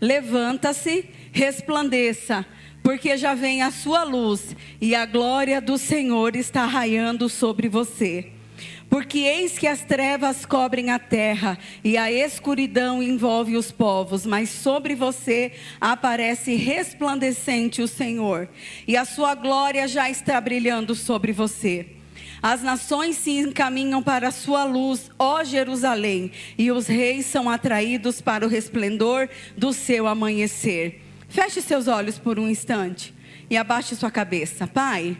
levanta-se, resplandeça, porque já vem a sua luz, e a glória do Senhor está raiando sobre você. Porque eis que as trevas cobrem a terra, e a escuridão envolve os povos, mas sobre você aparece resplandecente o Senhor, e a sua glória já está brilhando sobre você. As nações se encaminham para a sua luz, ó Jerusalém, e os reis são atraídos para o resplendor do seu amanhecer. Feche seus olhos por um instante e abaixe sua cabeça. Pai,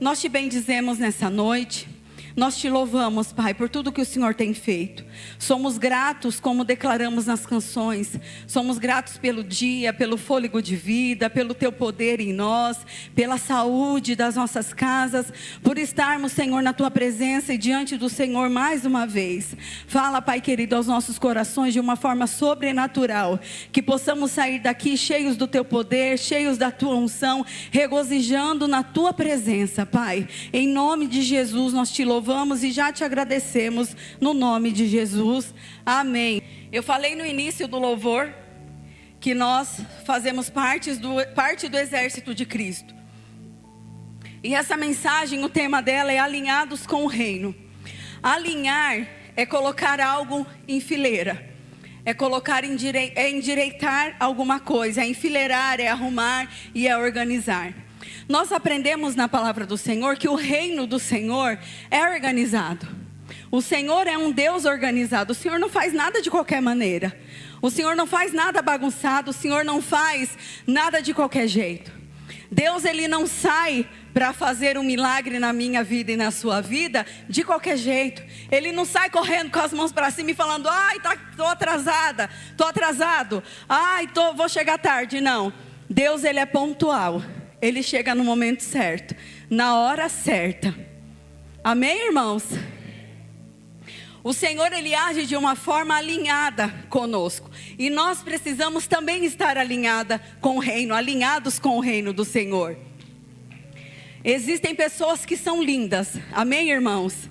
nós te bendizemos nessa noite. Nós te louvamos, Pai, por tudo que o Senhor tem feito. Somos gratos, como declaramos nas canções. Somos gratos pelo dia, pelo fôlego de vida, pelo teu poder em nós, pela saúde das nossas casas, por estarmos, Senhor, na tua presença e diante do Senhor mais uma vez. Fala, Pai querido, aos nossos corações de uma forma sobrenatural, que possamos sair daqui cheios do teu poder, cheios da tua unção, regozijando na tua presença, Pai. Em nome de Jesus, nós te louvamos e já te agradecemos no nome de Jesus, amém. Eu falei no início do louvor que nós fazemos parte do exército de Cristo, e essa mensagem, o tema dela é alinhados com o reino. Alinhar é colocar algo em fileira, é colocar endireitar alguma coisa, é enfileirar, é arrumar e é organizar. Nós aprendemos na palavra do Senhor que o reino do Senhor é organizado. O Senhor é um Deus organizado. O Senhor não faz nada de qualquer maneira. O Senhor não faz nada bagunçado. O Senhor não faz nada de qualquer jeito. Deus, Ele não sai para fazer um milagre na minha vida e na sua vida de qualquer jeito. Ele não sai correndo com as mãos para cima e falando: ai, tô atrasada, tô atrasado, ai, vou chegar tarde. Não, Deus, Ele é pontual. Ele chega no momento certo, na hora certa. Amém, irmãos? O Senhor, Ele age de uma forma alinhada conosco. E nós precisamos também estar alinhados com o reino do Senhor. Existem pessoas que são lindas. Amém, irmãos?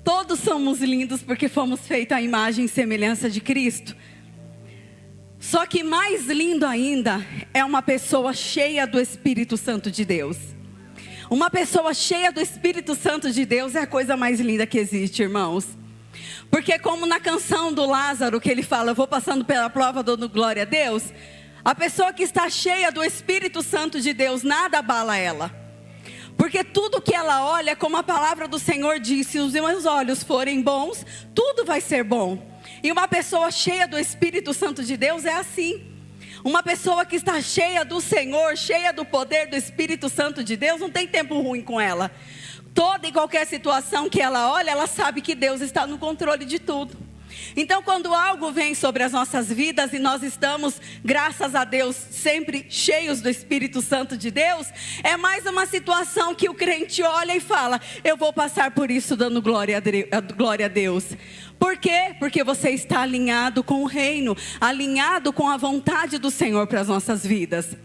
Todos somos lindos porque fomos feitos à imagem e semelhança de Cristo. Só que mais lindo ainda é uma pessoa cheia do Espírito Santo de Deus. Uma pessoa cheia do Espírito Santo de Deus é a coisa mais linda que existe, irmãos. Porque como na canção do Lázaro, que ele fala: eu vou passando pela prova, dando glória a Deus. A pessoa que está cheia do Espírito Santo de Deus, nada abala ela. Porque tudo que ela olha, como a palavra do Senhor diz: se os meus olhos forem bons, tudo vai ser bom. E uma pessoa cheia do Espírito Santo de Deus é assim. Uma pessoa que está cheia do Senhor, cheia do poder do Espírito Santo de Deus, não tem tempo ruim com ela. Toda e qualquer situação que ela olha, ela sabe que Deus está no controle de tudo. Então, quando algo vem sobre as nossas vidas e nós estamos, graças a Deus, sempre cheios do Espírito Santo de Deus, é mais uma situação que o crente olha e fala: eu vou passar por isso dando glória a Deus. Por quê? Porque você está alinhado com o reino, alinhado com a vontade do Senhor para as nossas vidas.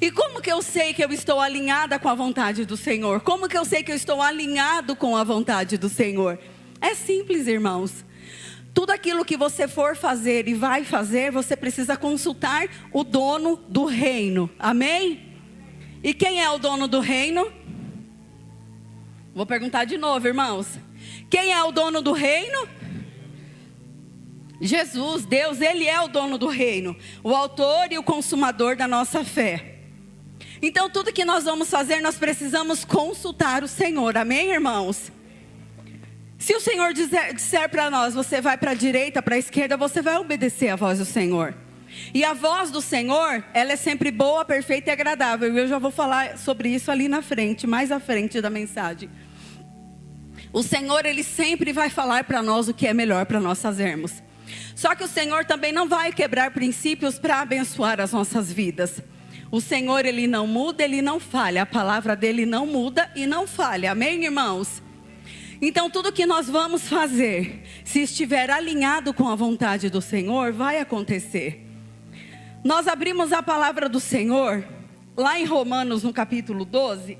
E como que eu sei que eu estou alinhada com a vontade do Senhor? Como que eu sei que eu estou alinhado com a vontade do Senhor? É simples, irmãos. Tudo aquilo que você for fazer e vai fazer, você precisa consultar o dono do reino. Amém? E quem é o dono do reino? Vou perguntar de novo, irmãos. Quem é o dono do reino? Jesus, Deus, Ele é o dono do reino, o autor e o consumador da nossa fé. Então tudo que nós vamos fazer, nós precisamos consultar o Senhor, amém, irmãos? Se o Senhor disser para nós: você vai para a direita, para a esquerda, você vai obedecer a voz do Senhor. E a voz do Senhor, ela é sempre boa, perfeita e agradável. E eu já vou falar sobre isso ali na frente, mais à frente da mensagem. O Senhor, Ele sempre vai falar para nós o que é melhor para nós fazermos. Só que o Senhor também não vai quebrar princípios para abençoar as nossas vidas. O Senhor, Ele não muda, Ele não falha. A palavra dEle não muda e não falha. Amém, irmãos? Então tudo que nós vamos fazer, se estiver alinhado com a vontade do Senhor, vai acontecer. Nós abrimos a palavra do Senhor lá em Romanos no capítulo 12.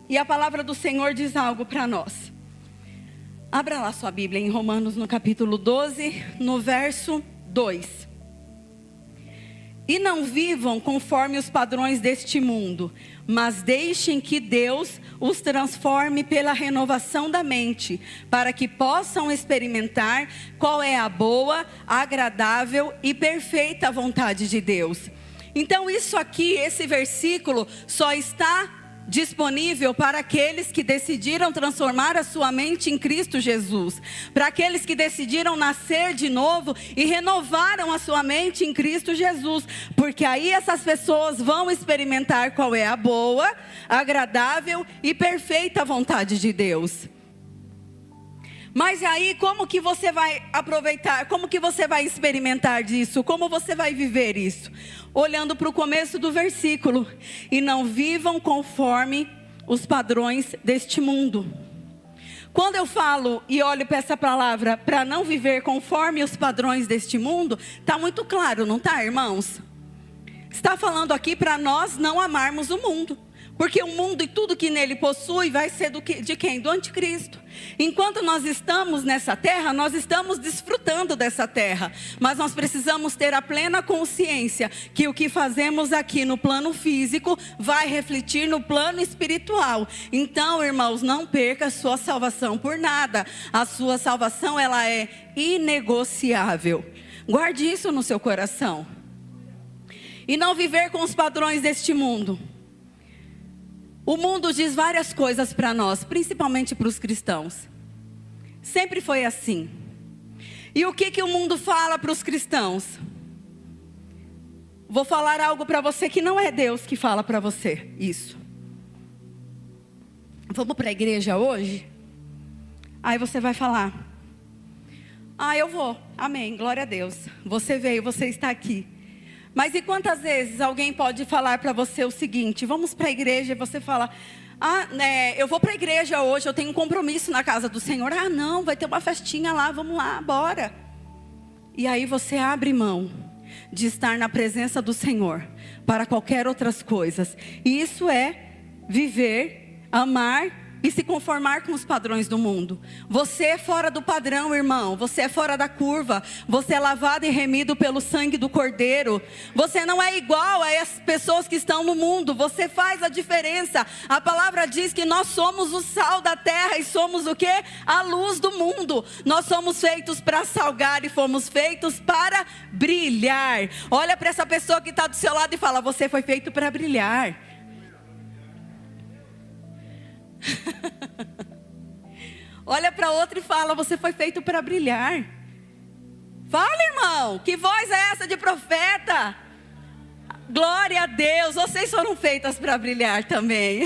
E a palavra do Senhor diz algo para nós. Abra lá sua Bíblia em Romanos no capítulo 12, no verso 2. E não vivam conforme os padrões deste mundo, mas deixem que Deus os transforme pela renovação da mente, para que possam experimentar qual é a boa, agradável e perfeita vontade de Deus. Então isso aqui, esse versículo, só está disponível para aqueles que decidiram transformar a sua mente em Cristo Jesus, para aqueles que decidiram nascer de novo e renovaram a sua mente em Cristo Jesus, porque aí essas pessoas vão experimentar qual é a boa, agradável e perfeita vontade de Deus. Mas aí, como que você vai aproveitar? Como que você vai experimentar disso? Como você vai viver isso? Olhando para o começo do versículo. E não vivam conforme os padrões deste mundo. Quando eu falo e olho para essa palavra, para não viver conforme os padrões deste mundo, está muito claro, não está, irmãos? Está falando aqui para nós não amarmos o mundo. Porque o mundo e tudo que nele possui vai ser de quem? Do anticristo. Enquanto nós estamos nessa terra, nós estamos desfrutando dessa terra. Mas nós precisamos ter a plena consciência que o que fazemos aqui no plano físico vai refletir no plano espiritual. Então, irmãos, não perca a sua salvação por nada. A sua salvação, ela é inegociável. Guarde isso no seu coração. E não viver com os padrões deste mundo. O mundo diz várias coisas para nós, principalmente para os cristãos. Sempre foi assim. E o que o mundo fala para os cristãos? Vou falar algo para você que não é Deus que fala para você isso. Vamos para a igreja hoje? Aí você vai falar: eu vou, amém, glória a Deus. Você veio, você está aqui. Mas e quantas vezes alguém pode falar para você o seguinte: vamos para a igreja, e você fala: eu vou para a igreja hoje, eu tenho um compromisso na casa do Senhor. Não, vai ter uma festinha lá, vamos lá, bora. E aí você abre mão de estar na presença do Senhor para qualquer outras coisas. E isso é viver, amar e se conformar com os padrões do mundo. Você é fora do padrão, irmão. Você é fora da curva. Você é lavado e remido pelo sangue do Cordeiro. Você não é igual a essas pessoas que estão no mundo. Você faz a diferença. A palavra diz que nós somos o sal da terra e somos o quê? A luz do mundo. Nós somos feitos para salgar e fomos feitos para brilhar. Olha para essa pessoa que está do seu lado e fala: você foi feito para brilhar. Olha para outro e fala: você foi feito para brilhar. Fala, irmão, que voz é essa de profeta? Glória a Deus, vocês foram feitas para brilhar também.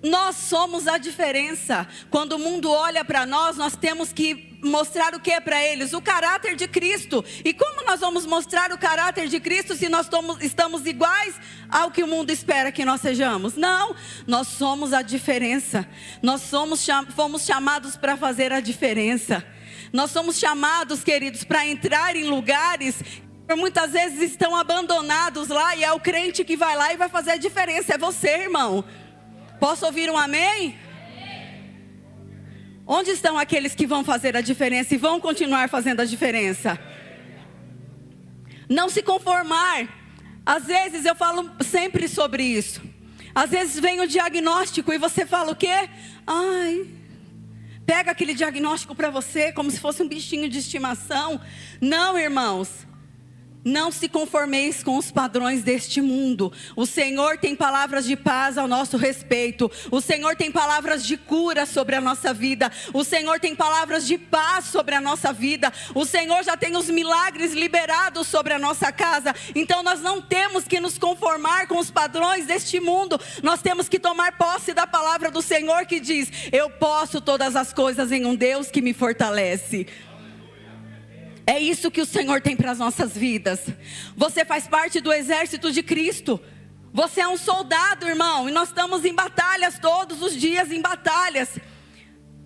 Nós somos a diferença. Quando o mundo olha para nós, nós temos que mostrar o que para eles? O caráter de Cristo. E como nós vamos mostrar o caráter de Cristo se nós estamos iguais ao que o mundo espera que nós sejamos? Não, nós somos a diferença. Nós fomos chamados para fazer a diferença. Nós somos chamados, queridos, para entrar em lugares que muitas vezes estão abandonados lá, e é o crente que vai lá e vai fazer a diferença. É você, irmão. Posso ouvir um amém? Onde estão aqueles que vão fazer a diferença e vão continuar fazendo a diferença? Não se conformar. Às vezes eu falo sempre sobre isso. Às vezes vem o diagnóstico e você fala o quê? Pega aquele diagnóstico para você como se fosse um bichinho de estimação. Não, irmãos. Não se conformeis com os padrões deste mundo. O Senhor tem palavras de paz ao nosso respeito. O Senhor tem palavras de cura sobre a nossa vida. O Senhor tem palavras de paz sobre a nossa vida. O Senhor já tem os milagres liberados sobre a nossa casa. Então nós não temos que nos conformar com os padrões deste mundo. Nós temos que tomar posse da palavra do Senhor que diz: eu posso todas as coisas em um Deus que me fortalece. É isso que o Senhor tem para as nossas vidas. Você faz parte do exército de Cristo. Você é um soldado, irmão. E nós estamos em batalhas todos os dias, em batalhas.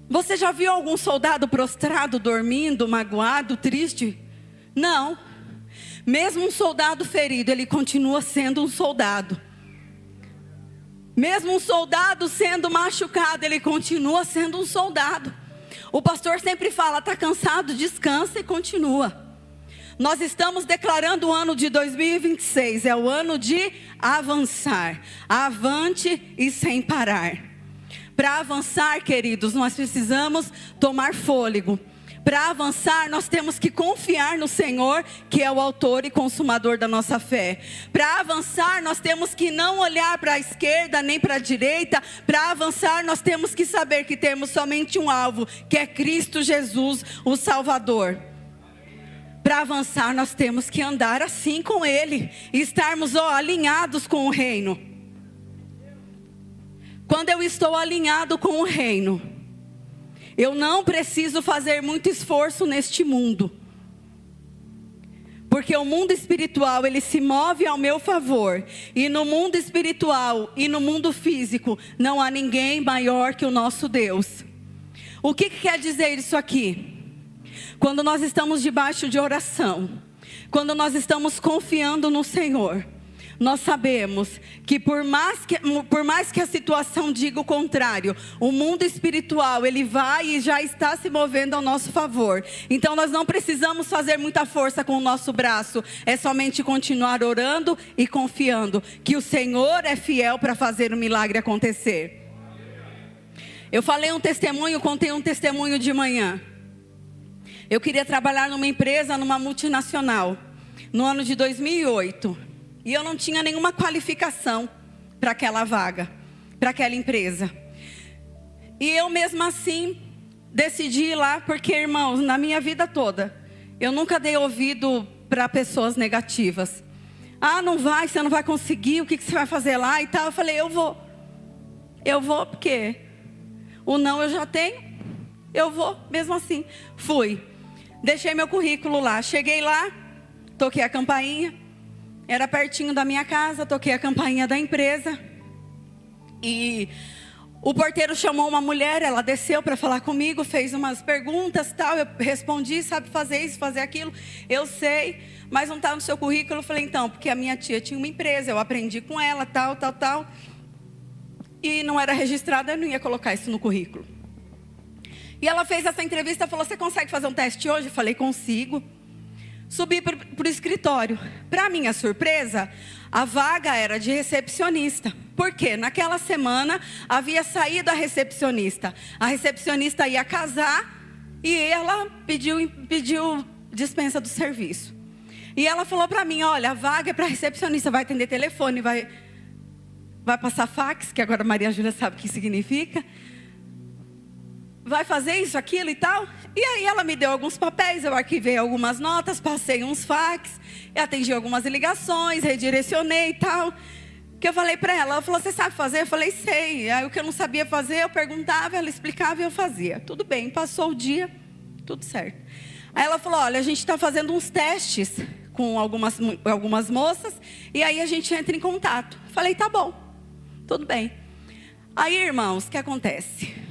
Você já viu algum soldado prostrado, dormindo, magoado, triste? Não. Mesmo um soldado ferido, ele continua sendo um soldado. Mesmo um soldado sendo machucado, ele continua sendo um soldado. O pastor sempre fala: está cansado, descansa e continua. Nós estamos declarando o ano de 2026, é o ano de avançar, avante e sem parar. Para avançar, queridos, nós precisamos tomar fôlego. Para avançar, nós temos que confiar no Senhor, que é o autor e consumador da nossa fé. Para avançar, nós temos que não olhar para a esquerda nem para a direita. Para avançar, nós temos que saber que temos somente um alvo, que é Cristo Jesus, o Salvador. Para avançar, nós temos que andar assim com Ele, e estarmos alinhados com o reino. Quando eu estou alinhado com o reino, eu não preciso fazer muito esforço neste mundo. Porque o mundo espiritual, ele se move ao meu favor. E no mundo espiritual e no mundo físico, não há ninguém maior que o nosso Deus. O que quer dizer isso aqui? Quando nós estamos debaixo de oração, quando nós estamos confiando no Senhor, nós sabemos que por mais que a situação diga o contrário, o mundo espiritual, ele vai e já está se movendo ao nosso favor. Então nós não precisamos fazer muita força com o nosso braço, é somente continuar orando e confiando que o Senhor é fiel para fazer o milagre acontecer. Eu contei um testemunho de manhã. Eu queria trabalhar numa empresa, numa multinacional, no ano de 2008. E eu não tinha nenhuma qualificação para aquela vaga, para aquela empresa. E eu mesmo assim decidi ir lá, porque, irmãos, na minha vida toda, eu nunca dei ouvido para pessoas negativas. Ah, não vai, você não vai conseguir, o que você vai fazer lá e tal. Eu falei, eu vou porque o não eu já tenho, eu vou mesmo assim. Fui, deixei meu currículo lá, cheguei lá, toquei a campainha. Era pertinho da minha casa, toquei a campainha da empresa. E o porteiro chamou uma mulher, ela desceu para falar comigo, fez umas perguntas, tal. Eu respondi, sabe fazer isso, fazer aquilo. Eu sei, mas não está no seu currículo. Eu falei, então, porque a minha tia tinha uma empresa, eu aprendi com ela, tal. E não era registrada, eu não ia colocar isso no currículo. E ela fez essa entrevista, falou, você consegue fazer um teste hoje? Eu falei, consigo. Subi para o escritório. Para minha surpresa, a vaga era de recepcionista. Por quê? Naquela semana havia saído a recepcionista. A recepcionista ia casar e ela pediu dispensa do serviço. E ela falou para mim, olha, a vaga é para recepcionista, vai atender telefone, vai passar fax, que agora a Maria Júlia sabe o que significa. Vai fazer isso, aquilo e tal. E aí ela me deu alguns papéis, eu arquivei algumas notas, passei uns fax, atendi algumas ligações, redirecionei e tal. Que eu falei para ela falou, você sabe fazer? Eu falei, sei. Aí o que eu não sabia fazer, eu perguntava, ela explicava e eu fazia. Tudo bem, passou o dia, tudo certo. Aí ela falou, olha, a gente está fazendo uns testes com algumas moças, e aí a gente entra em contato. Eu falei, tá bom, tudo bem. Aí, irmãos, o que acontece?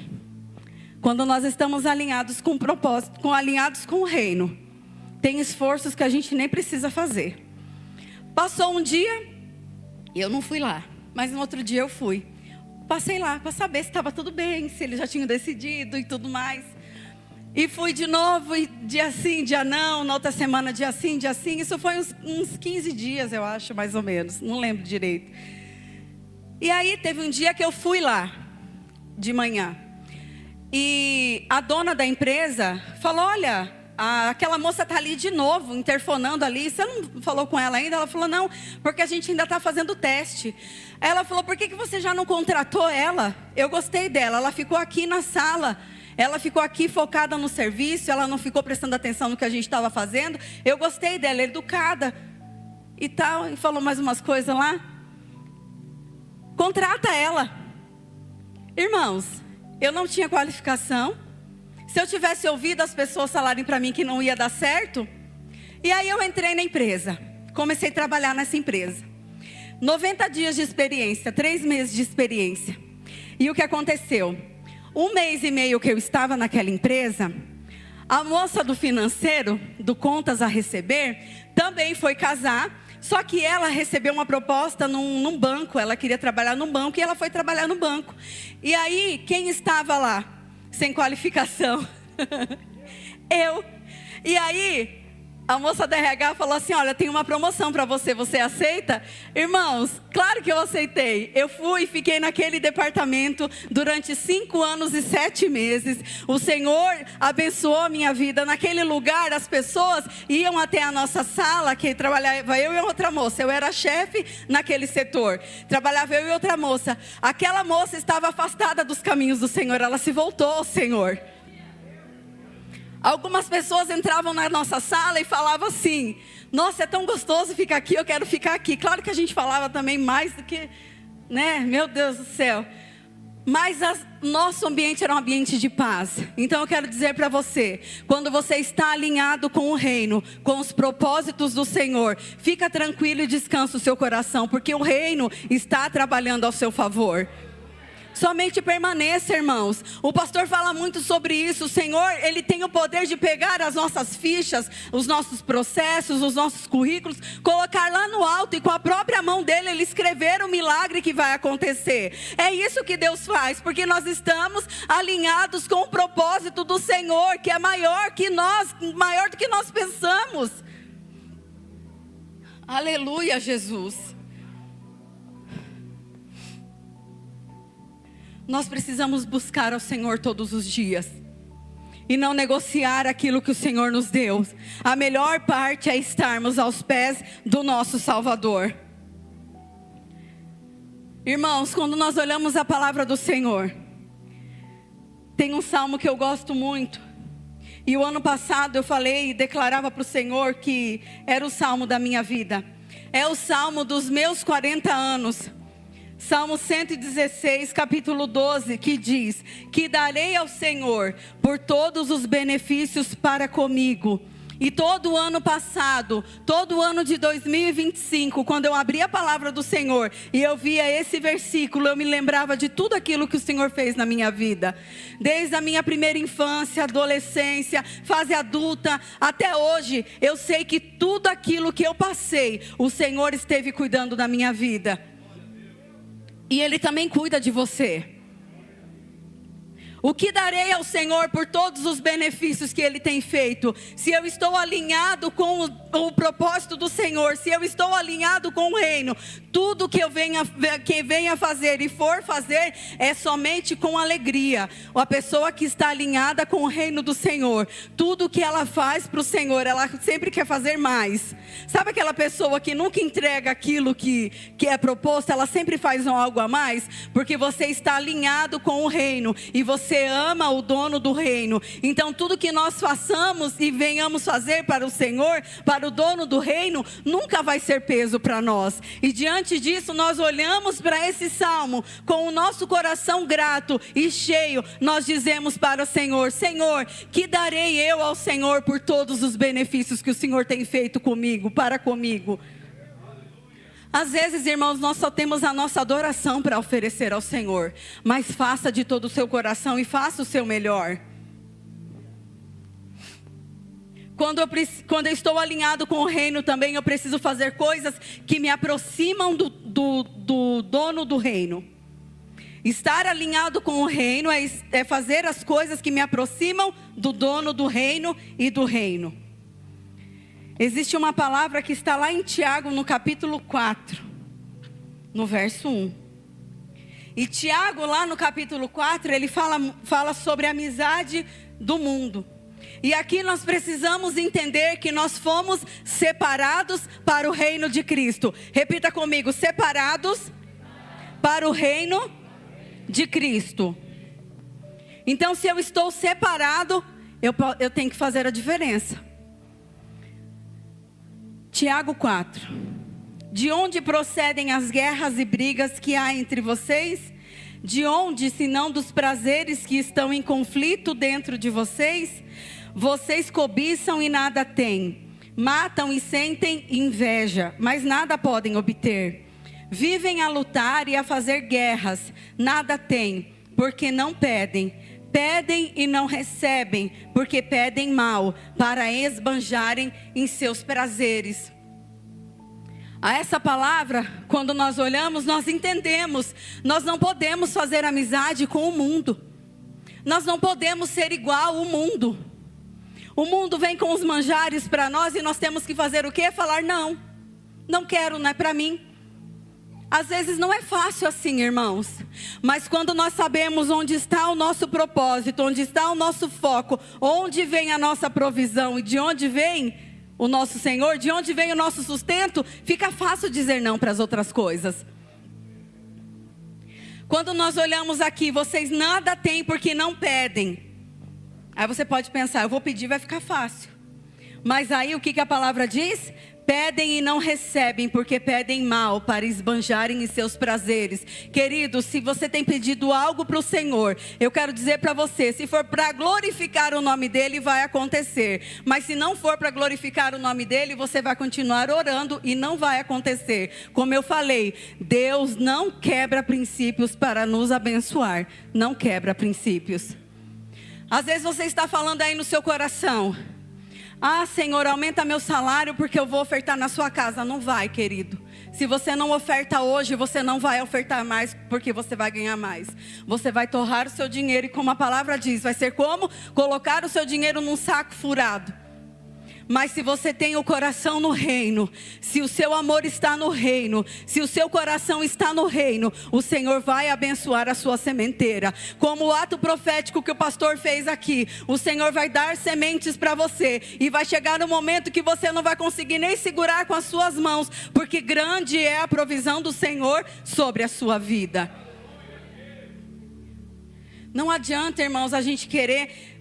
Quando nós estamos alinhados com o propósito, alinhados com o reino, tem esforços que a gente nem precisa fazer. Passou um dia, e eu não fui lá, mas no outro dia eu fui. Passei lá para saber se estava tudo bem, se eles já tinham decidido e tudo mais. E fui de novo, e dia sim, dia não, na outra semana dia sim, dia sim. Isso foi uns 15 dias, eu acho, mais ou menos, não lembro direito. E aí teve um dia que eu fui lá, de manhã. E a dona da empresa falou, olha, aquela moça está ali de novo, interfonando ali. Você não falou com ela ainda? Ela falou, não, porque a gente ainda está fazendo o teste. Ela falou, por que você já não contratou ela? Eu gostei dela, ela ficou aqui na sala. Ela ficou aqui focada no serviço, ela não ficou prestando atenção no que a gente estava fazendo. Eu gostei dela, educada e tal. E falou mais umas coisas lá. Contrata ela. Irmãos, eu não tinha qualificação. Se eu tivesse ouvido as pessoas falarem para mim que não ia dar certo. E aí eu entrei na empresa. Comecei a trabalhar nessa empresa. 90 dias de experiência, 3 meses de experiência. E o que aconteceu? 1 mês e meio que eu estava naquela empresa, a moça do financeiro, do contas a receber, também foi casar. Só que ela recebeu uma proposta num banco, ela queria trabalhar num banco e ela foi trabalhar no banco. E aí, quem estava lá, sem qualificação? Eu. E aí, A moça da RH falou assim: olha, tem uma promoção para você, você aceita? Irmãos, claro que eu aceitei. Eu fui e fiquei naquele departamento durante 5 anos e 7 meses. O Senhor abençoou a minha vida. Naquele lugar, as pessoas iam até a nossa sala, que trabalhava eu e outra moça. Eu era chefe naquele setor. Trabalhava eu e outra moça. Aquela moça estava afastada dos caminhos do Senhor. Ela se voltou ao Senhor. Algumas pessoas entravam na nossa sala e falavam assim: nossa, é tão gostoso ficar aqui, eu quero ficar aqui. Claro que a gente falava também mais do que, né, meu Deus do céu. Mas nosso ambiente era um ambiente de paz. Então eu quero dizer para você, quando você está alinhado com o reino, com os propósitos do Senhor, fica tranquilo e descansa o seu coração, porque o reino está trabalhando ao seu favor. Somente permaneça, irmãos. O pastor fala muito sobre isso. O Senhor, Ele tem o poder de pegar as nossas fichas, os nossos processos, os nossos currículos, colocar lá no alto e com a própria mão dele, Ele escrever o milagre que vai acontecer. É isso que Deus faz, porque nós estamos alinhados com o propósito do Senhor, que é maior que nós, maior do que nós pensamos. Aleluia, Jesus. Nós precisamos buscar ao Senhor todos os dias e não negociar aquilo que o Senhor nos deu. A melhor parte é estarmos aos pés do nosso Salvador. Irmãos, quando nós olhamos a palavra do Senhor, tem um salmo que eu gosto muito. E o ano passado eu falei e declarava para o Senhor que era o salmo da minha vida. É o salmo dos meus 40 anos. Salmo 116, capítulo 12, que diz: que darei ao Senhor por todos os benefícios para comigo. E todo o ano passado, todo o ano de 2025, quando eu abri a palavra do Senhor e eu via esse versículo, eu me lembrava de tudo aquilo que o Senhor fez na minha vida. Desde a minha primeira infância, adolescência, fase adulta, até hoje, eu sei que tudo aquilo que eu passei, o Senhor esteve cuidando da minha vida. E Ele também cuida de você. O que darei ao Senhor por todos os benefícios que Ele tem feito? Se eu estou alinhado com o propósito do Senhor, se eu estou alinhado com o reino, tudo que eu venha fazer e for fazer é somente com alegria. A pessoa que está alinhada com o reino do Senhor, tudo que ela faz para o Senhor, ela sempre quer fazer mais. Sabe aquela pessoa que nunca entrega aquilo que é proposto, ela sempre faz algo a mais? Porque você está alinhado com o reino e você ama o dono do reino. Então tudo que nós façamos e venhamos fazer para o Senhor, para o dono do reino, nunca vai ser peso para nós. E diante disso nós olhamos para esse salmo com o nosso coração grato e cheio. Nós dizemos para o Senhor: Senhor, que darei eu ao Senhor por todos os benefícios que o Senhor tem feito comigo, para comigo. Às vezes, irmãos, nós só temos a nossa adoração para oferecer ao Senhor. Mas faça de todo o seu coração e faça o seu melhor. Quando eu estou alinhado com o reino também, eu preciso fazer coisas que me aproximam do dono do reino. Estar alinhado com o reino é fazer as coisas que me aproximam do dono do reino e do reino. Existe uma palavra que está lá em Tiago, no capítulo 4, no verso 1. E Tiago, lá no capítulo 4, ele fala sobre a amizade do mundo. E aqui nós precisamos entender que nós fomos separados para o reino de Cristo. Repita comigo: separados para o reino de Cristo. Então, se eu estou separado, eu tenho que fazer a diferença. Tiago 4. De onde procedem as guerras e brigas que há entre vocês? De onde, senão dos prazeres que estão em conflito dentro de vocês? Vocês cobiçam e nada têm. Matam e sentem inveja, mas nada podem obter. Vivem a lutar e a fazer guerras, nada têm, porque não pedem. Pedem e não recebem, porque pedem mal, para esbanjarem em seus prazeres. A essa palavra, quando nós olhamos, nós entendemos. Nós não podemos fazer amizade com o mundo. Nós não podemos ser igual ao mundo. O mundo vem com os manjares para nós e nós temos que fazer o quê? Falar não. Não quero, não é para mim. Às vezes não é fácil assim, irmãos. Mas quando nós sabemos onde está o nosso propósito, onde está o nosso foco, onde vem a nossa provisão e de onde vem o nosso Senhor, de onde vem o nosso sustento, fica fácil dizer não para as outras coisas. Quando nós olhamos aqui, vocês nada têm porque não pedem. Aí você pode pensar, eu vou pedir, vai ficar fácil. Mas aí o que a palavra diz? Pedem e não recebem, porque pedem mal para esbanjarem em seus prazeres. Queridos, se você tem pedido algo para o Senhor, eu quero dizer para você, se for para glorificar o nome dEle, vai acontecer. Mas se não for para glorificar o nome dEle, você vai continuar orando e não vai acontecer. Como eu falei, Deus não quebra princípios para nos abençoar. Não quebra princípios. Às vezes você está falando aí no seu coração, ah, Senhor, aumenta meu salário porque eu vou ofertar na sua casa. Não vai, querido. Se você não oferta hoje, você não vai ofertar mais porque você vai ganhar mais. Você vai torrar o seu dinheiro e, como a palavra diz, vai ser como colocar o seu dinheiro num saco furado. Mas se você tem o coração no reino, se o seu amor está no reino, se o seu coração está no reino, o Senhor vai abençoar a sua sementeira. Como o ato profético que o pastor fez aqui, o Senhor vai dar sementes para você. E vai chegar um momento que você não vai conseguir nem segurar com as suas mãos, porque grande é a provisão do Senhor sobre a sua vida. Não adianta, irmãos, a gente querer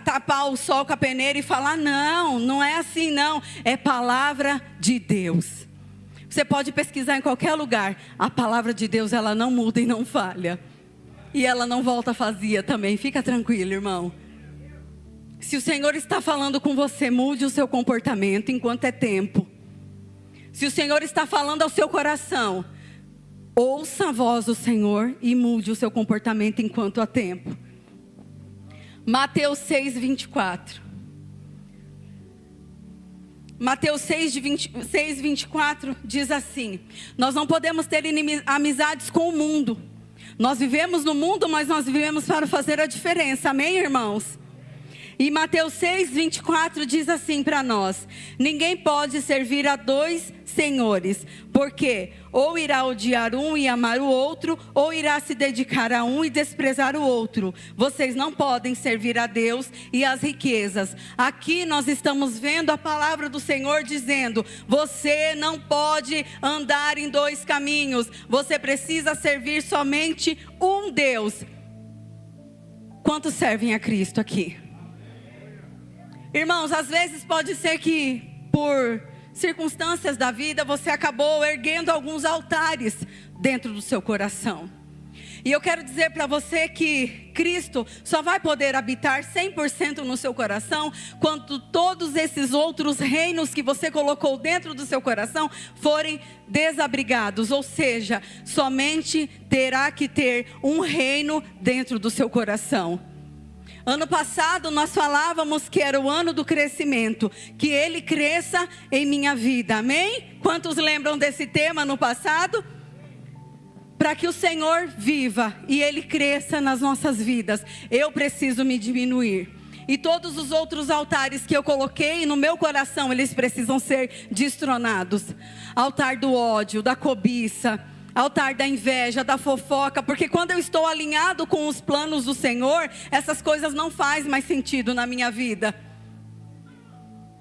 tapar o sol com a peneira e falar, não, não é assim não, é palavra de Deus. Você pode pesquisar em qualquer lugar, a palavra de Deus ela não muda e não falha, e ela não volta vazia também, fica tranquilo, irmão. Se o Senhor está falando com você, mude o seu comportamento enquanto é tempo. Se o Senhor está falando ao seu coração, ouça a voz do Senhor e mude o seu comportamento enquanto há tempo. Mateus 6, 24. Mateus 6, 24 diz assim: nós não podemos ter amizades com o mundo. Nós vivemos no mundo, mas nós vivemos para fazer a diferença. Amém, irmãos? E Mateus 6, 24 diz assim para nós: ninguém pode servir a dois senhores, porque ou irá odiar um e amar o outro, ou irá se dedicar a um e desprezar o outro. Vocês não podem servir a Deus e às riquezas. Aqui nós estamos vendo a palavra do Senhor dizendo: você não pode andar em dois caminhos, você precisa servir somente um Deus. Quantos servem a Cristo aqui? Irmãos, às vezes pode ser que por circunstâncias da vida você acabou erguendo alguns altares dentro do seu coração. E eu quero dizer para você que Cristo só vai poder habitar 100% no seu coração quando todos esses outros reinos que você colocou dentro do seu coração forem desabrigados. Ou seja, somente terá que ter um reino dentro do seu coração. Ano passado nós falávamos que era o ano do crescimento, que Ele cresça em minha vida, amém? Quantos lembram desse tema no passado? Para que o Senhor viva e Ele cresça nas nossas vidas, eu preciso me diminuir. E todos os outros altares que eu coloquei no meu coração, eles precisam ser destronados. Altar do ódio, da cobiça, altar da inveja, da fofoca, porque quando eu estou alinhado com os planos do Senhor, essas coisas não fazem mais sentido na minha vida.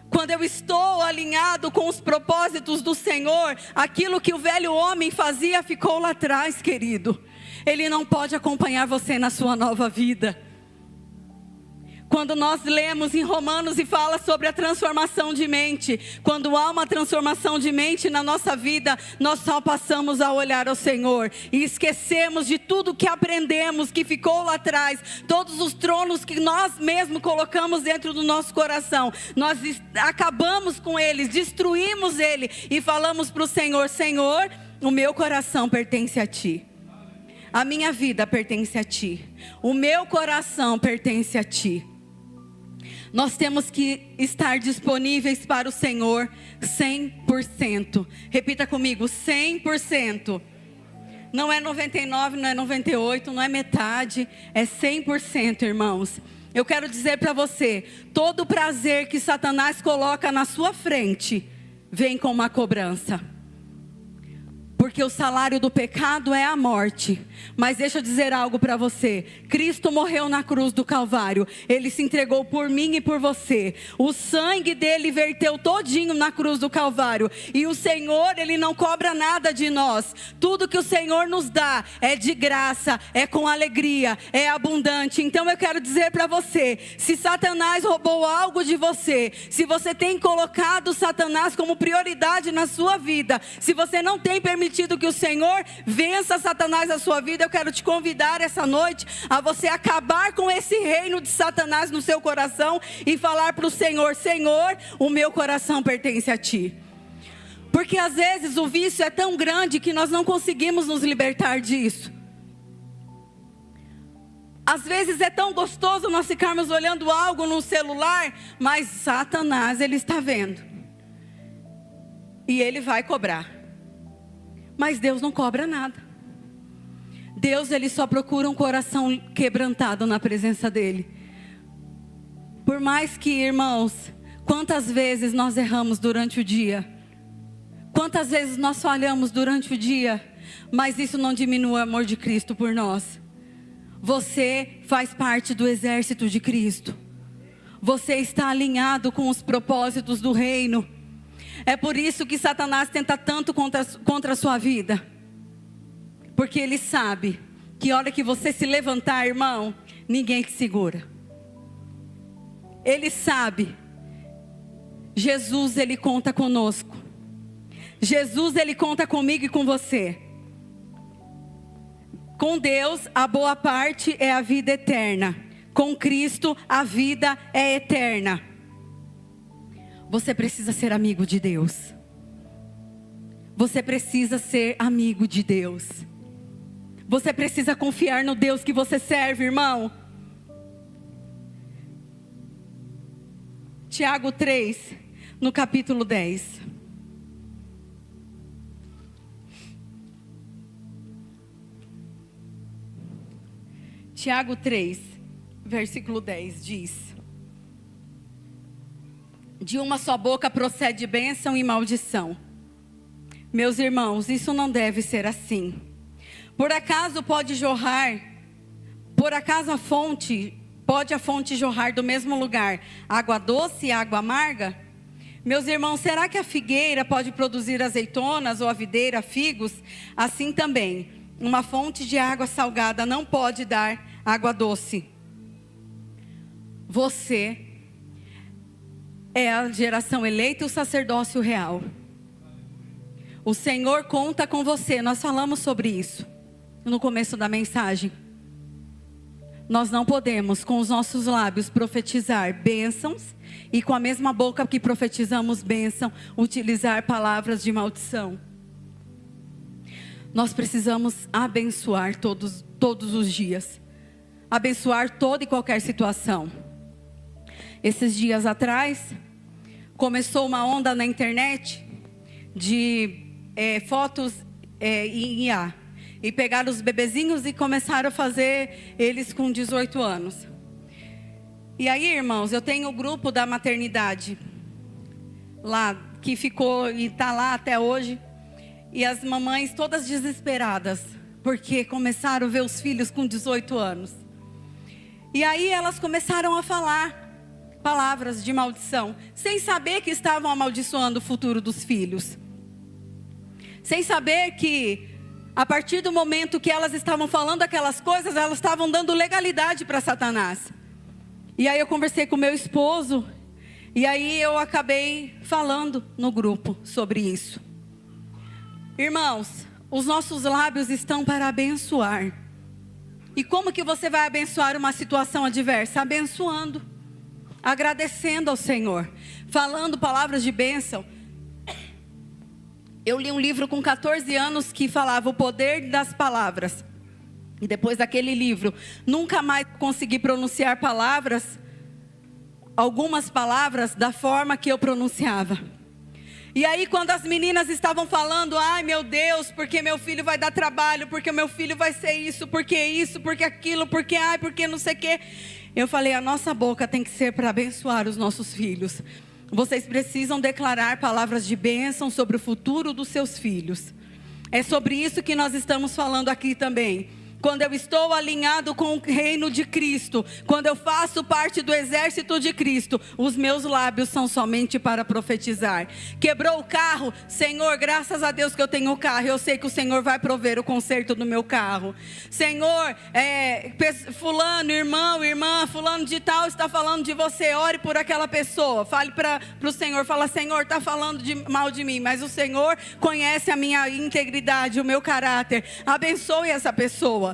Quando eu estou alinhado com os propósitos do Senhor, aquilo que o velho homem fazia ficou lá atrás, querido. Ele não pode acompanhar você na sua nova vida. Quando nós lemos em Romanos e fala sobre a transformação de mente, quando há uma transformação de mente na nossa vida, nós só passamos a olhar ao Senhor e esquecemos de tudo que aprendemos, que ficou lá atrás, todos os tronos que nós mesmos colocamos dentro do nosso coração, nós acabamos com eles, destruímos ele e falamos para o Senhor: Senhor, o meu coração pertence a Ti. A minha vida pertence a Ti. O meu coração pertence a Ti. Nós temos que estar disponíveis para o Senhor 100%. Repita comigo, 100%. Não é 99, não é 98, não é metade, é 100%, irmãos. Eu quero dizer para você, todo prazer que Satanás coloca na sua frente, vem com uma cobrança. Porque o salário do pecado é a morte. Mas deixa eu dizer algo para você. Cristo morreu na cruz do Calvário. Ele se entregou por mim e por você. O sangue dele verteu todinho na cruz do Calvário. E o Senhor, ele não cobra nada de nós. Tudo que o Senhor nos dá é de graça, é com alegria, é abundante. Então eu quero dizer para você, se Satanás roubou algo de você, se você tem colocado Satanás como prioridade na sua vida, se você não tem permitido que o Senhor vença Satanás na sua vida, eu quero te convidar essa noite a você acabar com esse reino de Satanás no seu coração e falar para o Senhor: Senhor, o meu coração pertence a Ti. Porque às vezes o vício é tão grande que nós não conseguimos nos libertar disso. Às vezes é tão gostoso nós ficarmos olhando algo no celular, mas Satanás, ele está vendo. E ele vai cobrar. Mas Deus não cobra nada. Deus, ele só procura um coração quebrantado na presença dele. Por mais que, irmãos, quantas vezes nós erramos durante o dia, quantas vezes nós falhamos durante o dia, mas isso não diminui o amor de Cristo por nós. Você faz parte do exército de Cristo. Você está alinhado com os propósitos do reino. É por isso que Satanás tenta tanto contra a sua vida. Porque ele sabe que a hora que você se levantar, irmão, ninguém te segura. Ele sabe. Jesus, ele conta conosco. Jesus, ele conta comigo e com você. Com Deus, a boa parte é a vida eterna. Com Cristo, a vida é eterna. Você precisa ser amigo de Deus. Você precisa ser amigo de Deus. Você precisa confiar no Deus que você serve, irmão. Tiago 3, no capítulo 10. Tiago 3, versículo 10 diz: de uma só boca procede bênção e maldição. Meus irmãos, isso não deve ser assim. Por acaso pode a fonte jorrar do mesmo lugar água doce e água amarga? Meus irmãos, será que a figueira pode produzir azeitonas ou a videira figos? Assim também, uma fonte de água salgada não pode dar água doce. Você é a geração eleita e o sacerdócio real. O Senhor conta com você. Nós falamos sobre isso no começo da mensagem. Nós não podemos com os nossos lábios profetizar bênçãos e com a mesma boca que profetizamos bênção, utilizar palavras de maldição. Nós precisamos abençoar todos os dias. Abençoar toda e qualquer situação. Esses dias atrás, começou uma onda na internet de fotos em IA. E pegaram os bebezinhos e começaram a fazer eles com 18 anos. E aí, irmãos, eu tenho o grupo da maternidade lá, que ficou e está lá até hoje. E as mamães todas desesperadas, porque começaram a ver os filhos com 18 anos. E aí elas começaram a falar palavras de maldição, sem saber que estavam amaldiçoando o futuro dos filhos. Sem saber que, a partir do momento que elas estavam falando aquelas coisas, elas estavam dando legalidade para Satanás. E aí eu conversei com meu esposo, e aí eu acabei falando no grupo sobre isso. Irmãos, os nossos lábios estão para abençoar. E como que você vai abençoar uma situação adversa? Abençoando, agradecendo ao Senhor, falando palavras de bênção. Eu li um livro com 14 anos que falava o poder das palavras. E depois daquele livro, nunca mais consegui pronunciar algumas palavras da forma que eu pronunciava. E aí quando as meninas estavam falando, ai meu Deus, porque meu filho vai dar trabalho, porque meu filho vai ser isso, porque aquilo, porque não sei o quê. Eu falei, a nossa boca tem que ser para abençoar os nossos filhos. Vocês precisam declarar palavras de bênção sobre o futuro dos seus filhos. É sobre isso que nós estamos falando aqui também. Quando eu estou alinhado com o reino de Cristo, quando eu faço parte do exército de Cristo, os meus lábios são somente para profetizar. Quebrou o carro, Senhor, graças a Deus que eu tenho o carro, eu sei que o Senhor vai prover o conserto do meu carro. Senhor, fulano, irmão, irmã, fulano de tal está falando de você, ore por aquela pessoa. Fale para o Senhor, fala, Senhor, está falando mal de mim, mas o Senhor conhece a minha integridade, o meu caráter. Abençoe essa pessoa.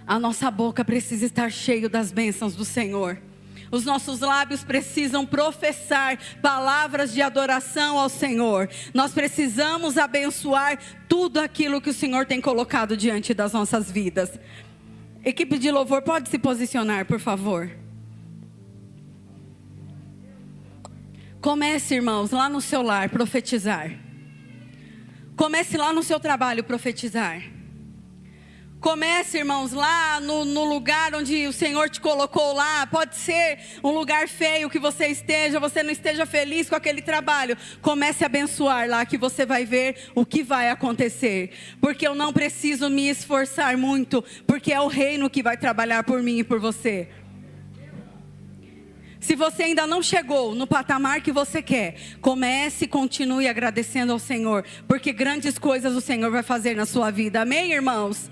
A nossa boca precisa estar cheia das bênçãos do Senhor. Os nossos lábios precisam professar palavras de adoração ao Senhor. Nós precisamos abençoar tudo aquilo que o Senhor tem colocado diante das nossas vidas. Equipe de louvor, pode se posicionar, por favor. Comece, irmãos, lá no seu lar, profetizar. Comece lá no seu trabalho, profetizar. Comece, irmãos, lá no lugar onde o Senhor te colocou lá. Pode ser um lugar feio que você não esteja feliz com aquele trabalho. Comece a abençoar lá, que você vai ver o que vai acontecer. Porque eu não preciso me esforçar muito, porque é o reino que vai trabalhar por mim e por você. Se você ainda não chegou no patamar que você quer, comece e continue agradecendo ao Senhor, porque grandes coisas o Senhor vai fazer na sua vida. Amém, irmãos?